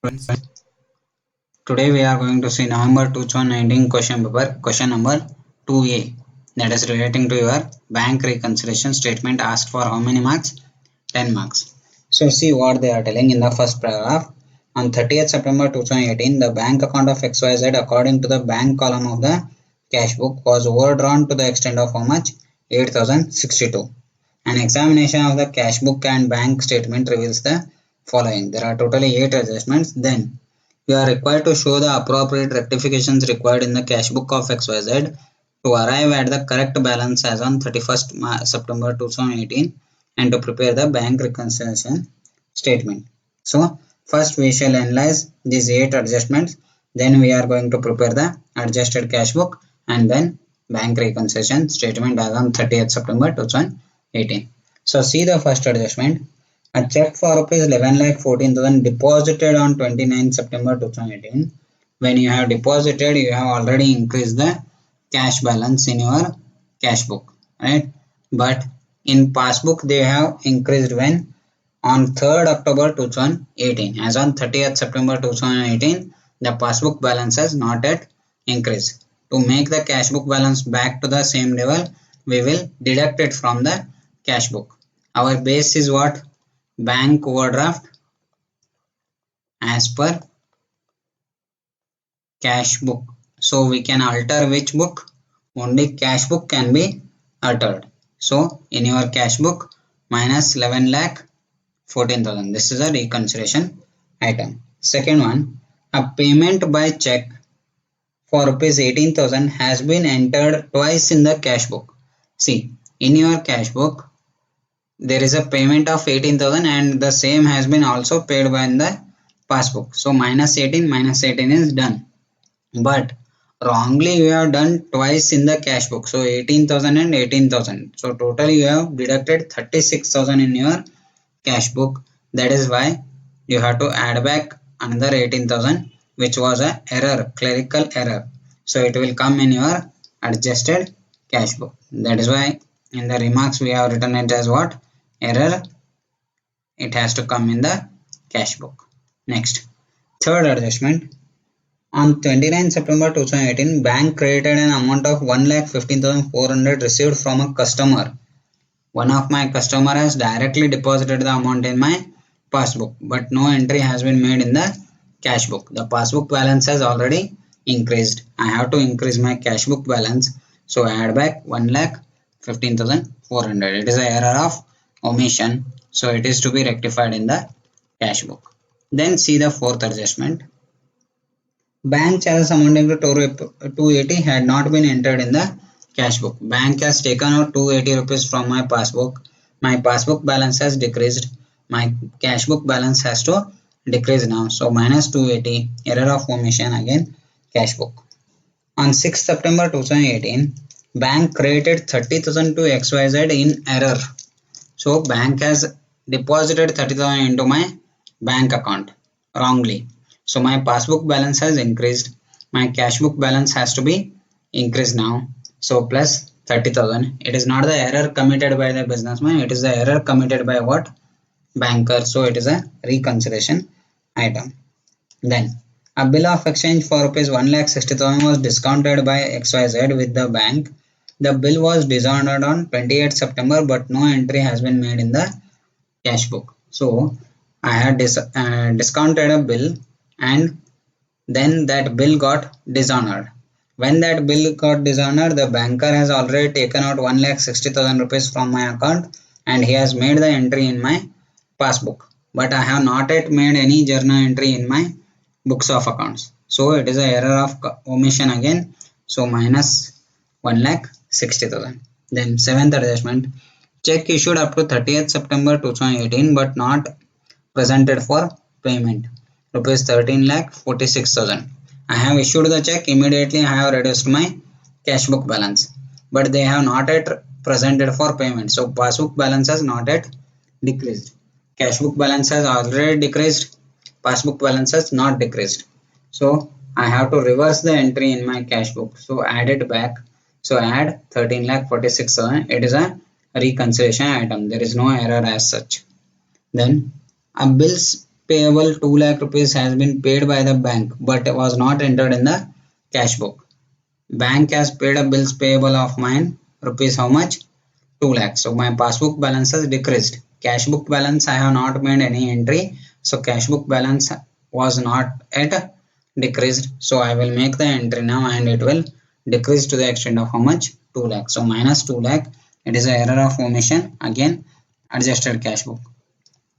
Friends, today we are going to see November 2019 question paper, question number 2A, that is relating to your bank reconciliation statement. Asked for how many marks? 10 marks. So see what they are telling in the first paragraph. On 30th September 2018, the bank account of XYZ according to the bank column of the cash book was overdrawn to the extent of how much? 8062. An examination of the cash book and bank statement reveals the following. There are totally 8 adjustments. Then you are required to show the appropriate rectifications required in the cash book of XYZ to arrive at the correct balance as on 31st September 2018 and to prepare the bank reconciliation statement. So first we shall analyze these 8 adjustments, then we are going to prepare the adjusted cash book and then bank reconciliation statement as on 30th September 2018. So see the first adjustment. A check for rupees 11,14,000 deposited on 29 September 2018. When you have deposited, you have already increased the cash balance in your cash book, right? But in passbook, they have increased when on 3rd October 2018. As on 30th September 2018, the passbook balance has not yet increased. To make the cash book balance back to the same level, we will deduct it from the cash book. Our base is what? Bank overdraft as per cash book. So we can alter which book? Only cash book can be altered. So in your cash book minus 11 lakh 14,000. This is a reconciliation item. Second one, a payment by check for rupees 18,000 has been entered twice in the cash book. See, in your cash book there is a payment of 18,000 and the same has been also paid by in the passbook. So minus 18 is done. But wrongly you have done twice in the cash book. So 18,000 and 18,000. So totally you have deducted 36,000 in your cash book. That is why you have to add back another 18,000 which was a error, clerical error. So it will come in your adjusted cash book. That is why in the remarks we have written it as what? Error. It has to come in the cash book. Next, third adjustment. On 29 September 2018, bank credited an amount of 1,15,400 received from a customer. One of my customer has directly deposited the amount in my passbook, but no entry has been made in the cash book. The passbook balance has already increased. I have to increase my cash book balance, so I add back 1,15,400. It is an error of omission, so it is to be rectified in the cash book. Then see the fourth adjustment. Bank charges amounting to 280 had not been entered in the cash book. Bank has taken out 280 rupees from my passbook. My passbook balance has decreased. My cash book balance has to decrease now. So minus 280, error of omission, again cash book. On 6th September 2018, bank credited 30,000 to XYZ in error. So bank has deposited 30,000 into my bank account wrongly. So my passbook balance has increased. My cash book balance has to be increased now. So plus 30,000. It is not the error committed by the businessman. It is the error committed by what? Banker. So it is a reconciliation item. Then a bill of exchange for rupees 1,60,000 was discounted by XYZ with the bank. The bill was dishonored on 28th September, but no entry has been made in the cash book. So I had discounted a bill and then that bill got dishonored. When that bill got dishonored, the banker has already taken out 1,60,000 rupees from my account and he has made the entry in my passbook. But I have not yet made any journal entry in my books of accounts. So it is an error of omission again. So minus 1,60,000. Then seventh adjustment. Check issued up to 30th September 2018 but not presented for payment. Rupees 13,46,000. I have issued the check, immediately I have reduced my cash book balance. But they have not yet presented for payment. So passbook balance has not yet decreased. Cash book balance has already decreased. Passbook balance has not decreased. So I have to reverse the entry in my cash book. So add it back. So add 13,46,000. It is a reconciliation item. There is no error as such. Then a bills payable 2 lakh rupees has been paid by the bank but was not entered in the cash book. Bank has paid a bills payable of mine rupees how much? 2 lakhs. So my passbook balance has decreased. Cash book balance I have not made any entry. So cash book balance was not yet decreased. So I will make the entry now and it will decrease to the extent of how much? 2 lakhs. So minus 2 lakh. It is an error of omission. Again adjusted cash book.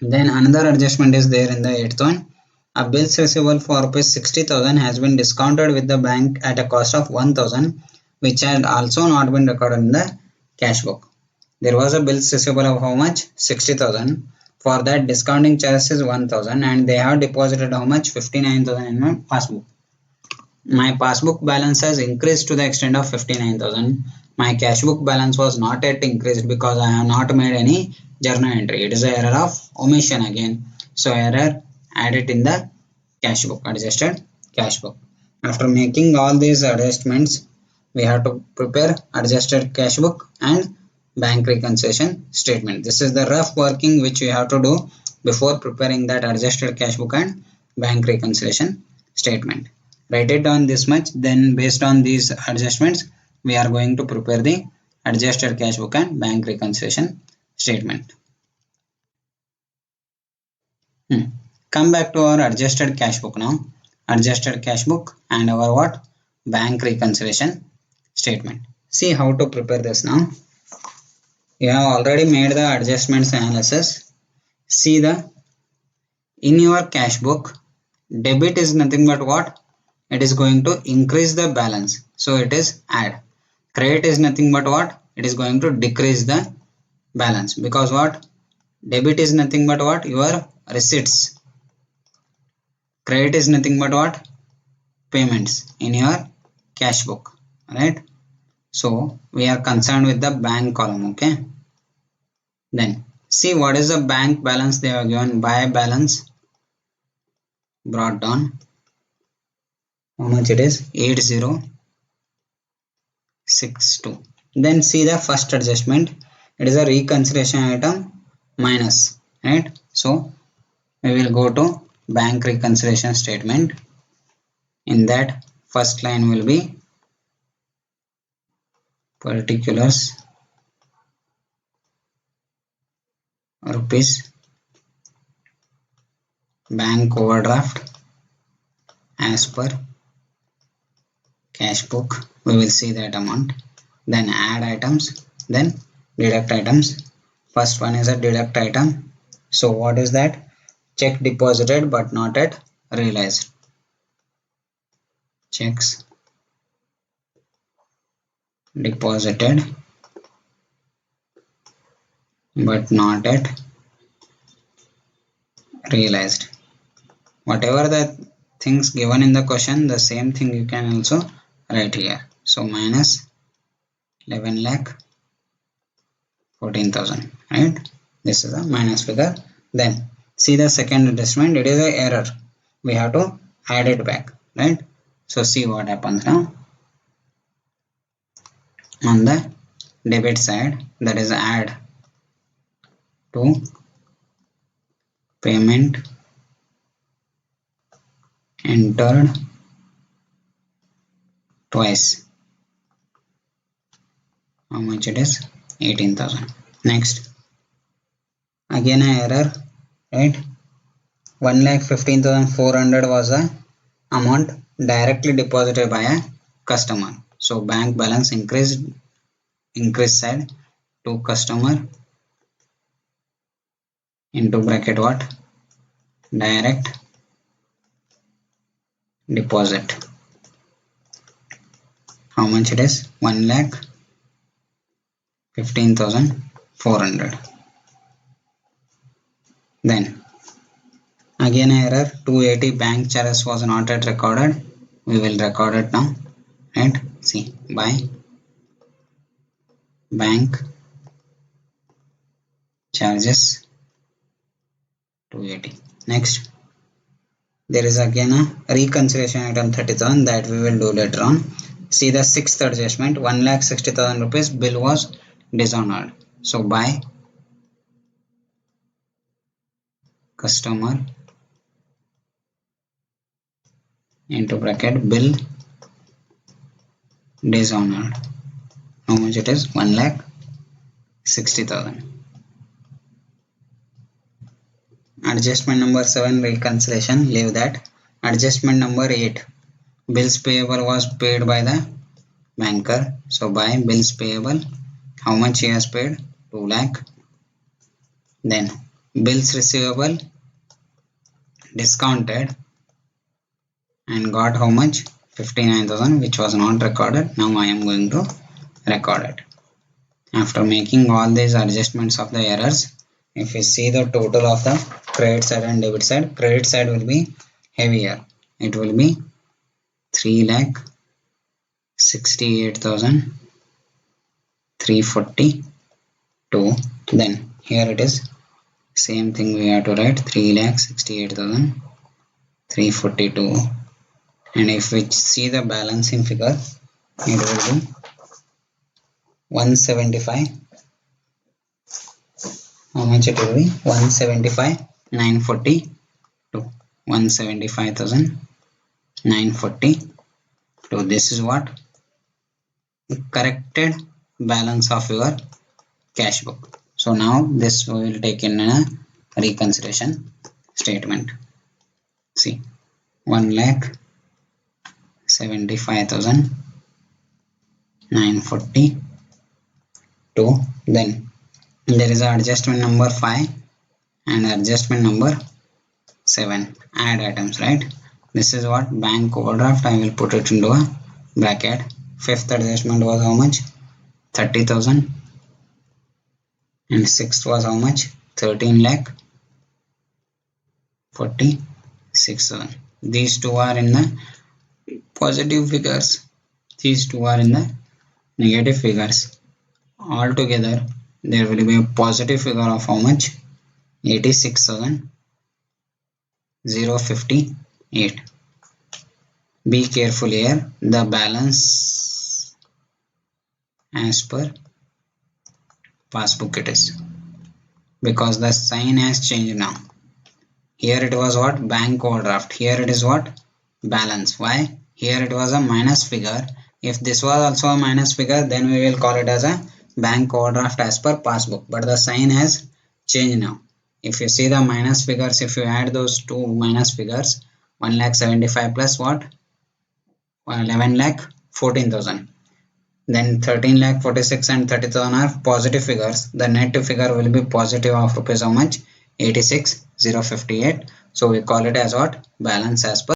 Then another adjustment is there in the 8th one. A bills receivable for rupees 60,000 has been discounted with the bank at a cost of 1,000 which had also not been recorded in the cash book. There was a bills receivable of how much? 60,000. For that discounting charge is 1,000 and they have deposited how much? 59,000 in my passbook. My passbook balance has increased to the extent of 59,000. My cash book balance was not yet increased because I have not made any journal entry. It is an error of omission again. So error added in the cash book, adjusted cash book. After making all these adjustments, we have to prepare adjusted cash book and bank reconciliation statement. This is the rough working which we have to do before preparing that adjusted cash book and bank reconciliation statement. Write it down this much, then based on these adjustments we are going to prepare the adjusted cash book and bank reconciliation statement. Come back to our adjusted cash book now. Adjusted cash book and our what? Bank reconciliation statement. See how to prepare this now. You have already made the adjustments analysis. See the in your cash book, debit is nothing but what? It is going to increase the balance. So it is add. Credit is nothing but what? It is going to decrease the balance because what? Debit is nothing but what? Your receipts. Credit is nothing but what? Payments in your cash book. Right? So we are concerned with the bank column. Okay. Then see what is the bank balance they have given. By balance brought down. How much it is? 8062. Then see the first adjustment. It is a reconciliation item minus. Right? So we will go to bank reconciliation statement. In that first line will be particulars rupees bank overdraft as per cash book. We will see that amount. Then add items, then deduct items. First one is a deduct item. So what is that? Check deposited but not yet realized. Checks deposited but not yet realized. Whatever the things given in the question, the same thing you can also write here. So minus 11 lakh 14,000, right? This is a minus figure. Then see the second adjustment. It is an error. We have to add it back, right? So see what happens now. On the debit side, that is add to payment entered twice. How much it is? 18,000. Next, again an error, right? 1,15,400 was the amount directly deposited by a customer. So bank balance increased side to customer into bracket what? Direct deposit. How much it is? 1,15,400. Then again error, 280 bank charges was not yet recorded. We will record it now. Right? See, by bank charges 280. Next, there is again a reconciliation item 30,000 that we will do later on. See the sixth adjustment, 1,60,000 rupees bill was dishonored. So by customer into bracket bill dishonored. How much it is? 1,60,000. Adjustment number 7 reconciliation, leave that. Adjustment number 8, bills payable was paid by the banker. So by bills payable, how much he has paid? 2 lakh. Then bills receivable discounted and got how much? 59,000, which was not recorded. Now I am going to record it. After making all these adjustments of the errors, if you see the total of the credit side and debit side will be heavier. It will be 3,68,342. Then here it is same thing, we have to write 3,68,342. And if we see the balancing figure, it will be 175. How much it will be? 175,942. 175,942. This is what the corrected balance of your cash book. So now this we will take in a reconciliation statement. See, 1,75,942. Then there is adjustment number 5 and adjustment number 7. Add items, right? This is what bank overdraft. I will put it into a bracket. Fifth adjustment was how much? 30,000. And sixth was how much? 13,46,000. These two are in the positive figures. These two are in the negative figures. Altogether, there will be a positive figure of how much? 86,058. Be careful here. The balance as per passbook it is, because the sign has changed now. Here it was what? Bank overdraft. Here it is what? Balance. Why? Here it was a minus figure. If this was also a minus figure, then we will call it as a bank overdraft as per passbook. But the sign has changed now. If you see the minus figures, if you add those two minus figures, 1,75,000 plus what? 11,14,000. Then 13,46,000 and 30,000 are positive figures. The net figure will be positive of rupees how much? 86,058. So we call it as what? Balance as per